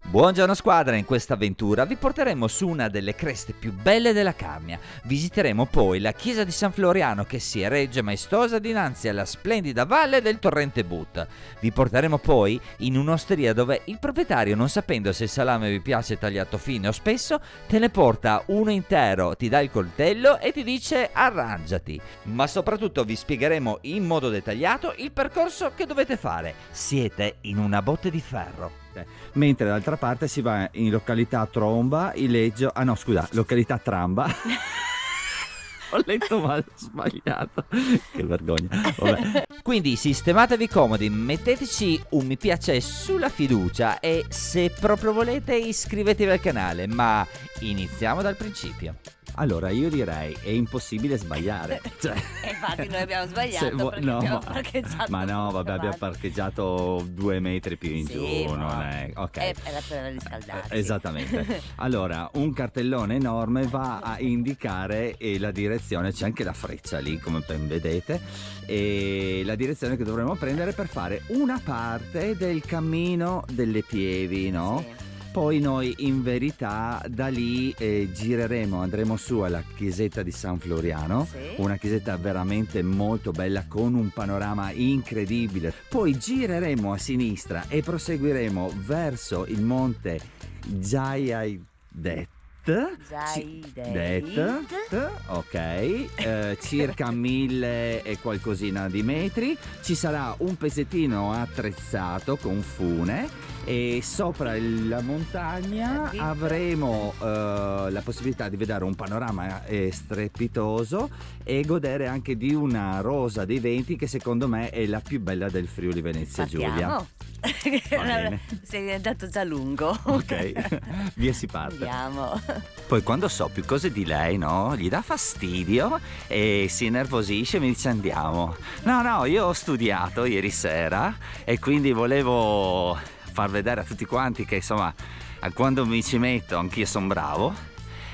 Buongiorno squadra, in questa avventura vi porteremo su una delle creste più belle della Carnia. Visiteremo poi la chiesa di San Floriano che si erregge maestosa dinanzi alla splendida valle del torrente But. Vi porteremo poi in un'osteria dove il proprietario, non sapendo se il salame vi piace tagliato fine o spesso, te ne porta uno intero, ti dà il coltello e ti dice arrangiati. Ma soprattutto vi spiegheremo in modo dettagliato il percorso che dovete fare. Siete in una botte di ferro. Mentre dall'altra parte si va in località Tromba, Ileggio, località Tramba. Ho letto male, ho sbagliato. Che vergogna. Vabbè. Quindi sistematevi comodi, metteteci un mi piace sulla fiducia e se proprio volete iscrivetevi al canale, ma iniziamo dal principio. Allora io direi è impossibile sbagliare. Cioè, infatti noi abbiamo sbagliato perché abbiamo parcheggiato. Ma no, vabbè, abbiamo parcheggiato 2 metri più in sì, giù, no. non è. Ok. Era per riscaldarsi. Esattamente. Allora, un cartellone enorme va a indicare la direzione, c'è anche la freccia lì, come ben vedete, e la direzione che dovremo prendere per fare una parte del cammino delle Pievi, no? Sì. Poi noi in verità da lì gireremo, andremo su alla chiesetta di San Floriano, sì. Una chiesetta veramente molto bella con un panorama incredibile. Poi gireremo a sinistra e proseguiremo verso il monte Jayaidet. Ok, circa 1000 e qualcosina di metri. Ci sarà un pezzettino attrezzato con fune e sopra la montagna avremo la possibilità di vedere un panorama strepitoso e godere anche di una rosa dei venti che secondo me è la più bella del Friuli Venezia Giulia. Sei andato già lungo. Ok, via si parte. Andiamo. Poi quando so più cose di lei, no? Gli dà fastidio e si innervosisce e mi dice andiamo. No, io ho studiato ieri sera e quindi volevo far vedere a tutti quanti che insomma quando mi ci metto anch'io sono bravo.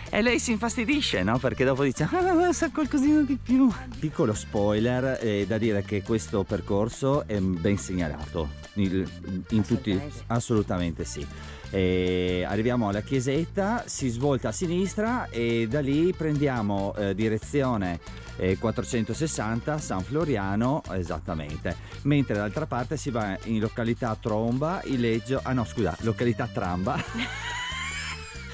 E lei si infastidisce, no? Perché dopo dice sa qualcosina di più. Piccolo spoiler, è da dire che questo percorso è ben segnalato in tutti, assolutamente sì. E arriviamo alla chiesetta, si svolta a sinistra e da lì prendiamo direzione 460 San Floriano, esattamente. Mentre dall'altra parte si va in località Tromba, Ileggio, località Tramba.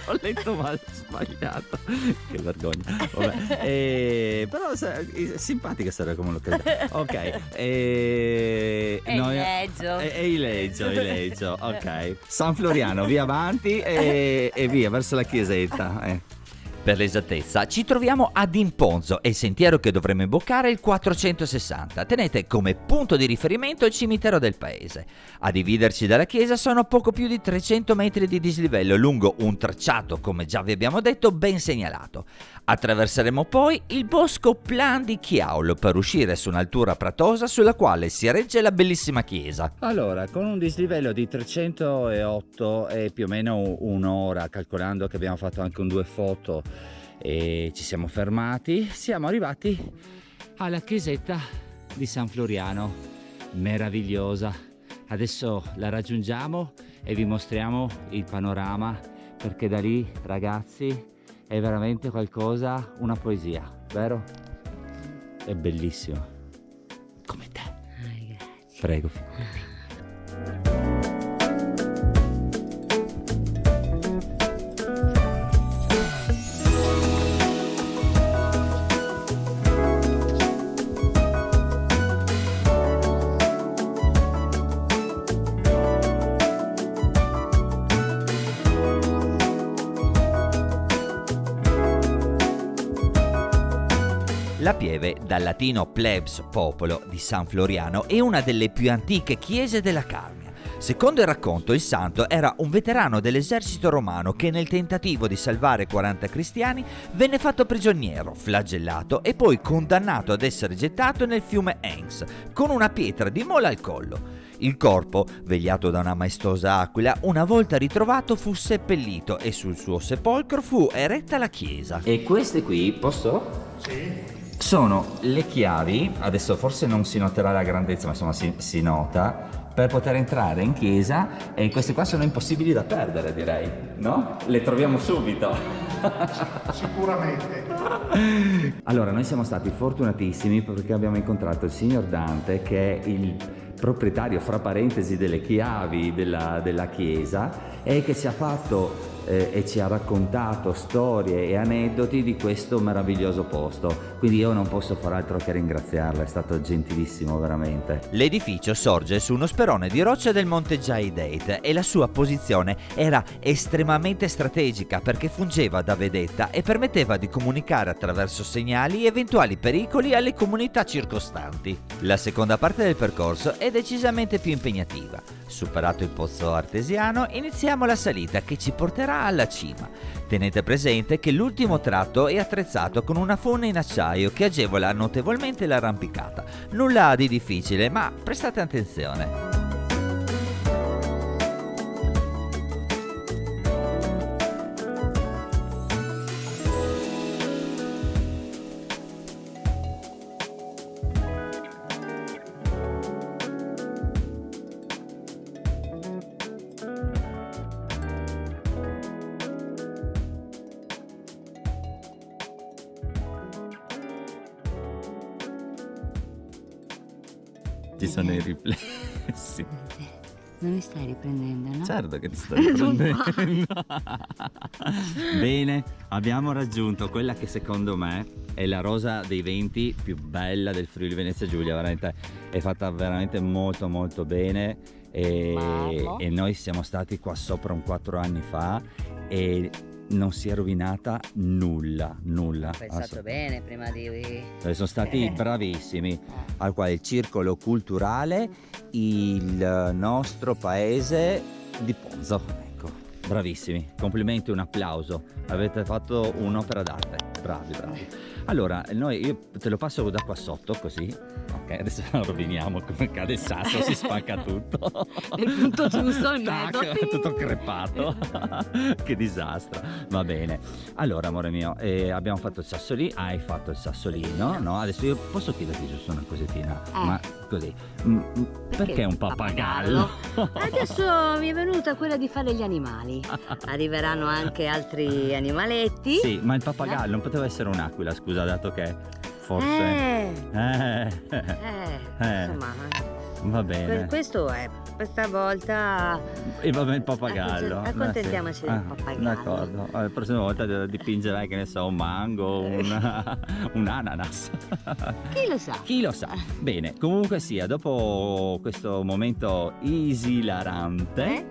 Ho letto male, ho sbagliato. Che vergogna. Vabbè. Però è simpatica storia come località. Ok. Ileggio. Ok. San Floriano, via avanti e via verso la chiesetta. Per l'esattezza, ci troviamo ad Imponzo e il sentiero che dovremo imboccare è il 460. Tenete come punto di riferimento il cimitero del paese. A dividerci dalla chiesa sono poco più di 300 metri di dislivello lungo un tracciato, come già vi abbiamo detto, ben segnalato. Attraverseremo poi il bosco Plan di Chiaulo per uscire su un'altura pratosa sulla quale si erregge la bellissima chiesa. Allora, con un dislivello di 308 e più o meno un'ora, calcolando che abbiamo fatto anche 2 foto e ci siamo fermati, siamo arrivati alla chiesetta di San Floriano, meravigliosa. Adesso la raggiungiamo e vi mostriamo il panorama, perché da lì, ragazzi, è veramente qualcosa, una poesia, vero? È bellissimo. Come te. Grazie. Prego, figurati. La Pieve, dal latino plebs, popolo, di San Floriano, è una delle più antiche chiese della Carnia. Secondo il racconto, il santo era un veterano dell'esercito romano che nel tentativo di salvare 40 cristiani venne fatto prigioniero, flagellato e poi condannato ad essere gettato nel fiume Enns, con una pietra di mola al collo. Il corpo, vegliato da una maestosa aquila, una volta ritrovato fu seppellito e sul suo sepolcro fu eretta la chiesa. E queste qui, posso? Sì. Sono le chiavi, adesso forse non si noterà la grandezza, ma insomma si nota, per poter entrare in chiesa, e queste qua sono impossibili da perdere, direi, no? Le troviamo subito. Sicuramente. Allora, noi siamo stati fortunatissimi perché abbiamo incontrato il signor Dante, che è il proprietario, fra parentesi, delle chiavi della chiesa, e che ci ha fatto e ci ha raccontato storie e aneddoti di questo meraviglioso posto. Quindi io non posso far altro che ringraziarlo, è stato gentilissimo veramente. L'edificio sorge su uno sperone di roccia del monte Jaidet e la sua posizione era estremamente strategica perché fungeva da vedetta e permetteva di comunicare attraverso segnali eventuali pericoli alle comunità circostanti. La seconda parte del percorso è decisamente più impegnativa. Superato il pozzo artesiano, iniziamo la salita che ci porterà alla cima. Tenete presente che l'ultimo tratto è attrezzato con una fune in acciaio che agevola notevolmente l'arrampicata. Nulla di difficile, ma prestate attenzione. Ci sono i riflessi. Non mi stai riprendendo, no? Certo che ti sto riprendendo. Bene, abbiamo raggiunto quella che secondo me è la rosa dei venti più bella del Friuli Venezia Giulia. Veramente è fatta veramente molto molto bene, e noi siamo stati qua sopra 4 anni fa e non si è rovinata nulla. Ho pensato bene prima di... Sono stati bravissimi. Al quale il circolo culturale, il nostro paese di Ponzo. Ecco, bravissimi. Complimenti, un applauso. Avete fatto un'opera d'arte. Bravi. Allora, io te lo passo da qua sotto così. Ok, adesso lo roviniamo, come cade il sasso, si spacca tutto. Il punto giusto, il mezzo. Tac, tutto crepato. Che disastro. Va bene. Allora, amore mio, abbiamo fatto il sassolino. Hai fatto il sassolino, no? Adesso io posso chiederti giusto una cosettina? Ma così. Perché un pappagallo? Adesso mi è venuta quella di fare gli animali. Arriveranno anche altri animaletti. Sì, ma il pappagallo non poteva essere un'aquila, scusa, dato che forse... Insomma, va bene. questo è, questa volta... E va bene il pappagallo. Accontentiamoci del pappagallo. D'accordo. La prossima volta dipingerai, che ne so, un mango, un ananas. Chi lo sa? Chi lo sa. Bene, comunque sia, dopo questo momento esilarante,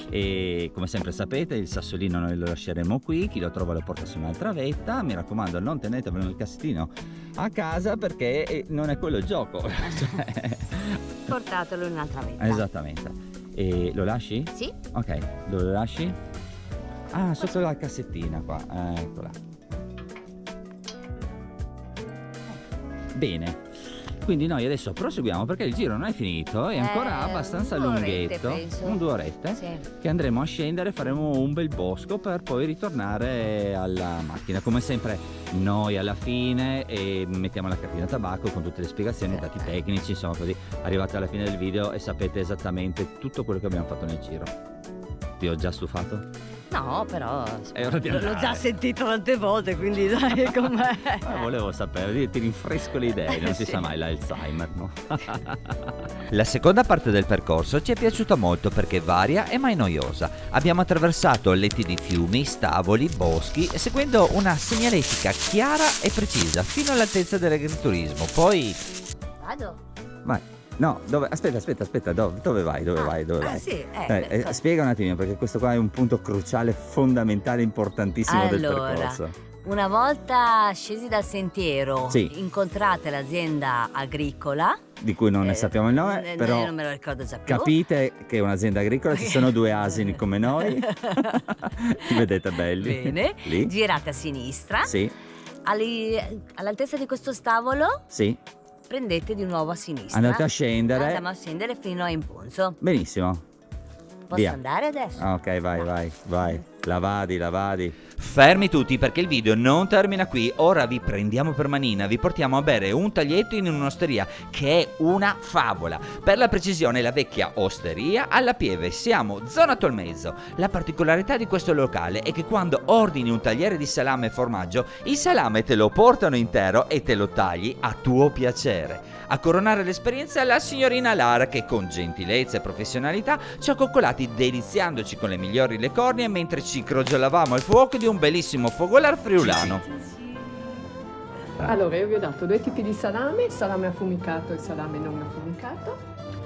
e come sempre sapete, il sassolino noi lo lasceremo qui, chi lo trova lo porta su un'altra vetta. Mi raccomando, non tenetevelo nel cassettino a casa perché non è quello il gioco. Portatelo in un'altra vetta. Esattamente. E lo lasci? Sì. Ok, dove lo lasci? Ah, sotto la cassettina qua, eccola. Bene. Quindi noi adesso proseguiamo perché il giro non è finito, è ancora abbastanza 2 orette, lunghetto, penso. 2 orette, Sì. che andremo a scendere, faremo un bel bosco per poi ritornare alla macchina. Come sempre noi alla fine mettiamo la cartina tabacco con tutte le spiegazioni, i dati tecnici, insomma, così arrivate alla fine del video e sapete esattamente tutto quello che abbiamo fatto nel giro. Ti ho già stufato? No, però È ora di l'ho andare. già sentito tante volte, quindi sai com'è. Volevo sapere, ti rinfresco le idee, non si Sì. sa mai l'Alzheimer, no? La seconda parte del percorso ci è piaciuta molto perché varia e mai noiosa. Abbiamo attraversato letti di fiumi, stavoli, boschi, seguendo una segnaletica chiara e precisa fino all'altezza dell'agriturismo. Poi... Vado? Vai. No, aspetta, dove vai? Dove vai? Sì, spiega un attimino, perché questo qua è un punto cruciale, fondamentale, importantissimo del percorso. Una volta scesi dal sentiero, Sì. incontrate l'azienda agricola. Di cui non ne sappiamo il nome, però Io non me lo ricordo già più. capite che è un'azienda agricola, ci sono 2 asini come noi. Li vedete belli? Bene, Lì? girate a sinistra. Sì, All'altezza di questo stavolo sì. prendete di nuovo a sinistra. Andate a scendere. Andiamo a scendere fino a Imponzo. Benissimo. Posso Via. andare adesso? Ah, ok, vai. La vadi. Fermi tutti perché il video non termina qui, ora vi prendiamo per manina, vi portiamo a bere un taglietto in un'osteria che è una favola. Per la precisione la vecchia osteria alla Pieve, siamo zona Tolmezzo. La particolarità di questo locale è che quando ordini un tagliere di salame e formaggio, il salame te lo portano intero e te lo tagli a tuo piacere. A coronare l'esperienza la signorina Lara che con gentilezza e professionalità ci ha coccolati deliziandoci con le migliori le cornie mentre ci crogiolavamo al fuoco di un bellissimo fogolar friulano. Allora, io vi ho dato 2 tipi di salame affumicato e salame non affumicato,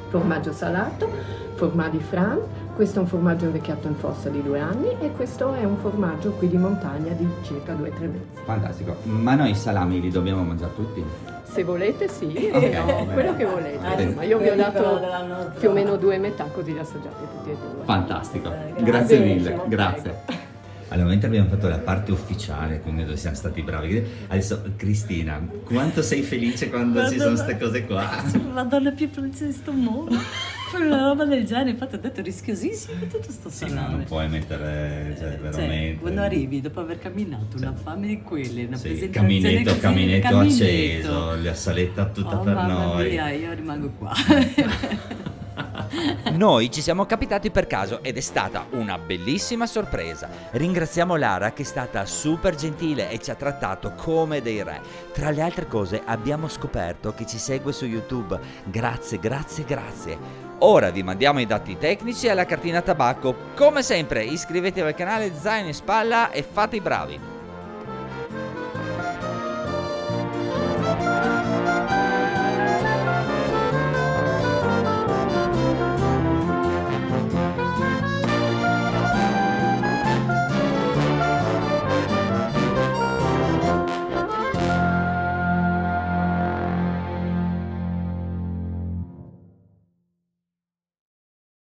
formaggio salato, formaggi Fran, questo è un formaggio invecchiato in fossa di 2 anni e questo è un formaggio qui di montagna di circa 2-3 mesi. Fantastico. Ma noi i salami li dobbiamo mangiare tutti? Se volete sì, Ok, no, quello che volete. Insomma, io vi ho dato più o meno 2 metà così li assaggiate tutti e 2. Fantastico. Grazie mille, grazie. Allora, mentre abbiamo fatto la parte ufficiale, quindi dove siamo stati bravi, adesso Cristina, quanto sei felice quando ci sono queste cose qua? Sono la donna più felice di sto mondo. Fare una roba del genere, infatti ho detto rischiosissimo tutto sto Sì, no, salame. non puoi mettere, veramente. Quando arrivi dopo aver camminato una fame di quelle, una Sì, presentazione così, caminetto acceso, la saletta tutta oh, per mamma noi. mia, io rimango qua. Noi ci siamo capitati per caso ed è stata una bellissima sorpresa. Ringraziamo Lara che è stata super gentile e ci ha trattato come dei re. Tra le altre cose abbiamo scoperto che ci segue su YouTube. Grazie. Ora vi mandiamo i dati tecnici e la cartina tabacco. Come sempre iscrivetevi al canale Zaino in Spalla e fate i bravi.